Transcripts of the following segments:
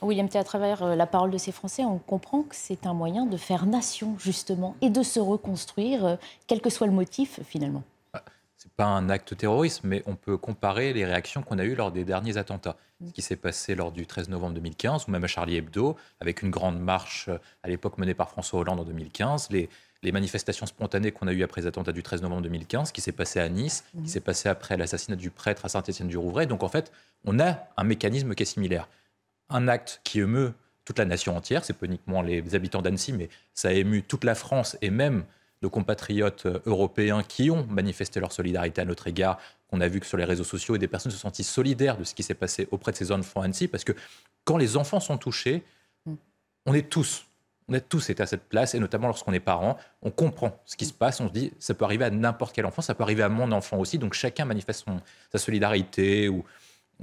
William T, à travers la parole de ces Français, on comprend que c'est un moyen de faire nation, justement, et de se reconstruire, quel que soit le motif, finalement. C'est pas un acte terroriste, mais on peut comparer les réactions qu'on a eues lors des derniers attentats. Ce qui s'est passé lors du 13 novembre 2015, ou même à Charlie Hebdo, avec une grande marche à l'époque menée par François Hollande en 2015, les manifestations spontanées qu'on a eues après les attentats du 13 novembre 2015, qui s'est passé à Nice, qui s'est passé après l'assassinat du prêtre à Saint-Étienne-du-Rouvray. Donc en fait, on a un mécanisme qui est similaire. Un acte qui émeut toute la nation entière, c'est pas uniquement les habitants d'Annecy, mais ça a ému toute la France et même nos compatriotes européens qui ont manifesté leur solidarité à notre égard, qu'on a vu que sur les réseaux sociaux, et des personnes se sont senties solidaires de ce qui s'est passé auprès de ces enfants à Annecy, parce que quand les enfants sont touchés, on est tous, on a tous été à cette place, et notamment lorsqu'on est parent, on comprend ce qui se passe, on se dit, ça peut arriver à n'importe quel enfant, ça peut arriver à mon enfant aussi, donc chacun manifeste sa solidarité ou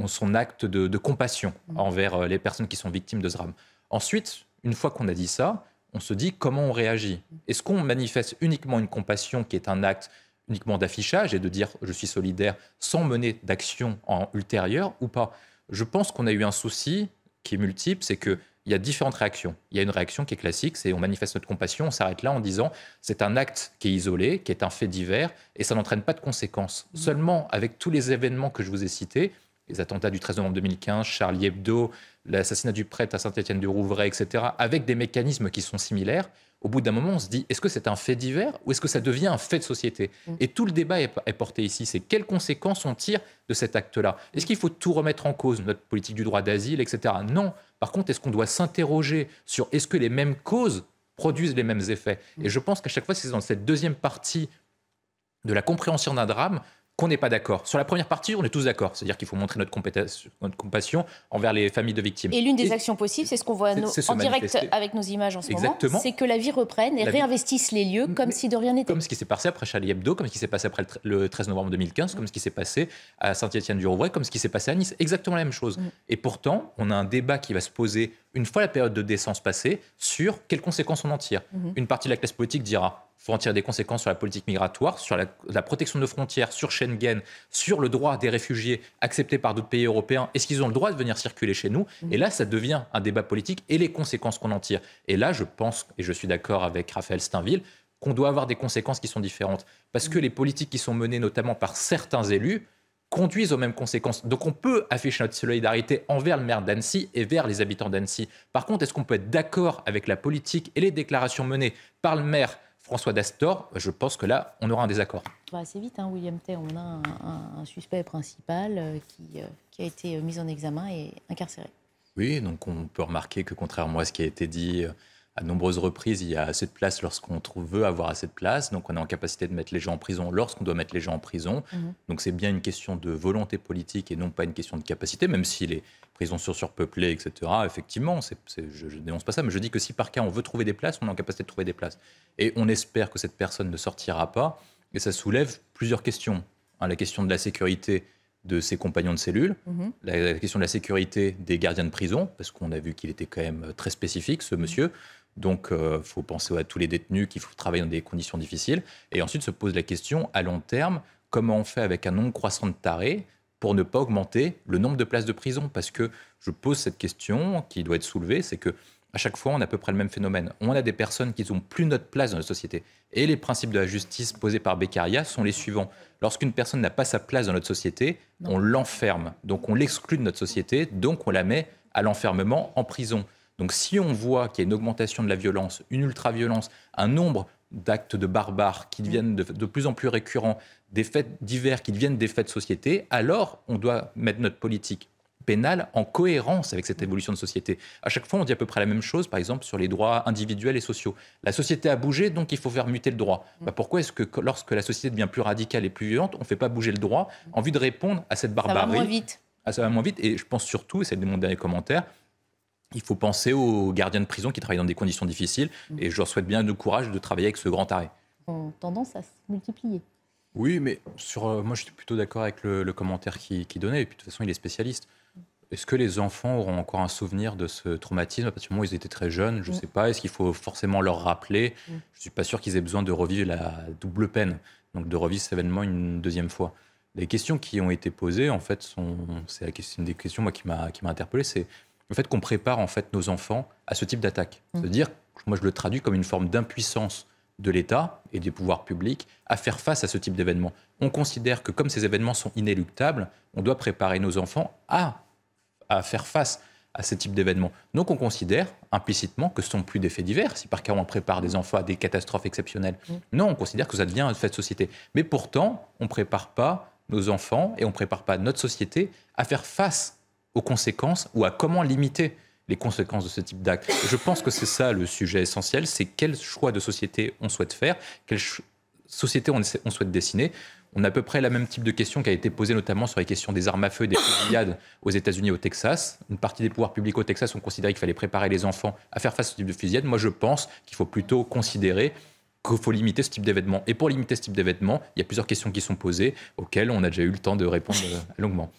son acte de compassion envers les personnes qui sont victimes de ce drame. Ensuite, une fois qu'on a dit ça, on se dit comment on réagit. Est-ce qu'on manifeste uniquement une compassion qui est un acte uniquement d'affichage et de dire je suis solidaire sans mener d'action ultérieure ou pas? Je pense qu'on a eu un souci qui est multiple, c'est qu'il y a différentes réactions. Il y a une réaction qui est classique, c'est on manifeste notre compassion, on s'arrête là en disant c'est un acte qui est isolé, qui est un fait divers et ça n'entraîne pas de conséquences. Seulement avec tous les événements que je vous ai cités, les attentats du 13 novembre 2015, Charlie Hebdo, l'assassinat du prêtre à Saint-Étienne-du-Rouvray, etc., avec des mécanismes qui sont similaires, au bout d'un moment, on se dit, est-ce que c'est un fait divers ou est-ce que ça devient un fait de société? Et tout le débat est porté ici, c'est quelles conséquences on tire de cet acte-là? Est-ce qu'il faut tout remettre en cause, notre politique du droit d'asile, etc.? Non. Par contre, est-ce qu'on doit s'interroger sur est-ce que les mêmes causes produisent les mêmes effets? Et je pense qu'à chaque fois, c'est dans cette deuxième partie de la compréhension d'un drame qu'on n'est pas d'accord. Sur la première partie, on est tous d'accord. C'est-à-dire qu'il faut montrer notre compassion envers les familles de victimes. Et l'une des actions possibles, c'est ce qu'on voit en direct avec nos images en ce moment, c'est que la vie reprenne et réinvestisse les lieux comme si de rien n'était. Comme ce qui s'est passé après Charlie Hebdo, comme ce qui s'est passé après le 13 novembre 2015, comme ce qui s'est passé à Saint-Étienne-du-Rouvray, comme ce qui s'est passé à Nice. Exactement la même chose. Et pourtant, on a un débat qui va se poser, une fois la période de décence passée, sur quelles conséquences on en tire. Une partie de la classe politique dira il faut en tirer des conséquences sur la politique migratoire, sur la protection de nos frontières, sur Schengen, sur le droit des réfugiés acceptés par d'autres pays européens. Est-ce qu'ils ont le droit de venir circuler chez nous? Et là, ça devient un débat politique et les conséquences qu'on en tire. Et là, je pense, et je suis d'accord avec Raphaël Steinville, qu'on doit avoir des conséquences qui sont différentes. Parce que les politiques qui sont menées notamment par certains élus conduisent aux mêmes conséquences. Donc on peut afficher notre solidarité envers le maire d'Annecy et vers les habitants d'Annecy. Par contre, est-ce qu'on peut être d'accord avec la politique et les déclarations menées par le maire François Dastor? Je pense que là, on aura un désaccord. Ça va assez vite, hein, William Tay. On a un suspect principal qui a été mis en examen et incarcéré. Oui, donc on peut remarquer que contrairement à ce qui a été dit à de nombreuses reprises, il y a assez de place lorsqu'on veut avoir assez de place. Donc on est en capacité de mettre les gens en prison lorsqu'on doit mettre les gens en prison. Donc c'est bien une question de volonté politique et non pas une question de capacité, même si les prisons sont surpeuplées, etc. Effectivement, je ne dénonce pas ça, mais je dis que si par cas on veut trouver des places, on est en capacité de trouver des places. Et on espère que cette personne ne sortira pas. Et ça soulève plusieurs questions. La question de la sécurité de ses compagnons de cellule, la question de la sécurité des gardiens de prison, parce qu'on a vu qu'il était quand même très spécifique, ce monsieur. Donc, il faut penser à tous les détenus qui travaillent dans des conditions difficiles. Et ensuite se pose la question, à long terme, comment on fait avec un nombre croissant de tarés pour ne pas augmenter le nombre de places de prison? Parce que je pose cette question qui doit être soulevée, c'est que à chaque fois, on a à peu près le même phénomène. On a des personnes qui n'ont plus notre place dans notre société. Et les principes de la justice posés par Beccaria sont les suivants. Lorsqu'une personne n'a pas sa place dans notre société, on l'enferme. Donc on l'exclut de notre société, donc on la met à l'enfermement en prison. Donc si on voit qu'il y a une augmentation de la violence, une ultra-violence, un nombre d'actes de barbares qui deviennent de plus en plus récurrents, des faits divers qui deviennent des faits de société, alors on doit mettre notre politique pénale en cohérence avec cette évolution de société. À chaque fois, on dit à peu près la même chose, par exemple, sur les droits individuels et sociaux. La société a bougé, donc il faut faire muter le droit. Pourquoi est-ce que lorsque la société devient plus radicale et plus violente, on ne fait pas bouger le droit en vue de répondre à cette barbarie? Ça va moins vite. Ça va moins vite. Et je pense surtout, et c'est mon dernier commentaire, il faut penser aux gardiens de prison qui travaillent dans des conditions difficiles. Et je leur souhaite bien du courage de travailler avec ce grand arrêt. Ont tendance à se multiplier. Oui, mais moi, je suis plutôt d'accord avec le commentaire qu'il donnait. Et puis, de toute façon, il est spécialiste. Est-ce que les enfants auront encore un souvenir de ce traumatisme à partir du moment où ils étaient très jeunes? Je ne sais pas. Est-ce qu'il faut forcément leur rappeler? Je ne suis pas sûr qu'ils aient besoin de revivre la double peine, donc de revivre cet événement une deuxième fois. Les questions qui ont été posées, en fait, c'est une des questions moi, qui m'a interpellé, c'est le fait qu'on prépare en fait nos enfants à ce type d'attaque. C'est-à-dire, moi je le traduis comme une forme d'impuissance de l'État et des pouvoirs publics à faire face à ce type d'événements. On considère que comme ces événements sont inéluctables, on doit préparer nos enfants à faire face à ce type d'événements. Donc on considère implicitement que ce ne sont plus des faits divers, si par cas on prépare des enfants à des catastrophes exceptionnelles. Non, on considère que ça devient un fait de société. Mais pourtant, on ne prépare pas nos enfants et on ne prépare pas notre société à faire face aux conséquences ou à comment limiter les conséquences de ce type d'acte. Je pense que c'est ça le sujet essentiel, c'est quel choix de société on souhaite faire, quelle société on souhaite dessiner. On a à peu près le même type de question qui a été posée notamment sur les questions des armes à feu et des fusillades aux États-Unis et au Texas. Une partie des pouvoirs publics au Texas ont considéré qu'il fallait préparer les enfants à faire face à ce type de fusillade. Moi, je pense qu'il faut plutôt considérer qu'il faut limiter ce type d'événement. Et pour limiter ce type d'événement, il y a plusieurs questions qui sont posées auxquelles on a déjà eu le temps de répondre longuement.